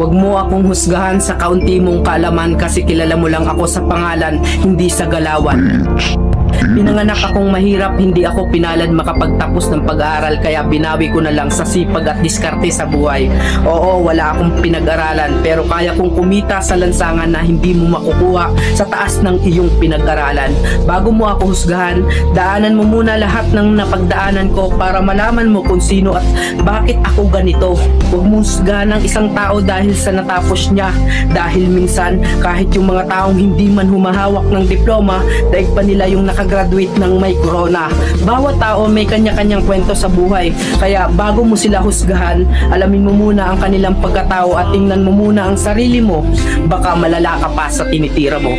Huwag mo akong husgahan sa kaunti mong kaalaman kasi kilala mo lang ako sa pangalan, hindi sa galawan. Pinanganak akong mahirap, hindi ako pinalad makapagtapos ng pag-aaral kaya binawi ko na lang sa sipag at diskarte sa buhay. Oo, wala akong pinag-aralan pero kaya kong kumita sa lansangan na hindi mo makukuha sa taas ng iyong pinag-aralan. Bago mo ako husgahan, daanan mo muna lahat ng napagdaanan ko para malaman mo kung sino at bakit ako ganito. Huwag mo husgahan ng isang tao dahil sa natapos niya, dahil minsan kahit yung mga taong hindi man humahawak ng diploma, daig pa nila yung nakagraduate ng may corona. Bawat tao may kanya-kanyang kwento sa buhay, kaya bago mo sila husgahan, alamin mo muna ang kanilang pagkatao at tingnan mo muna ang sarili mo, baka malala ka pa sa tinitira mo.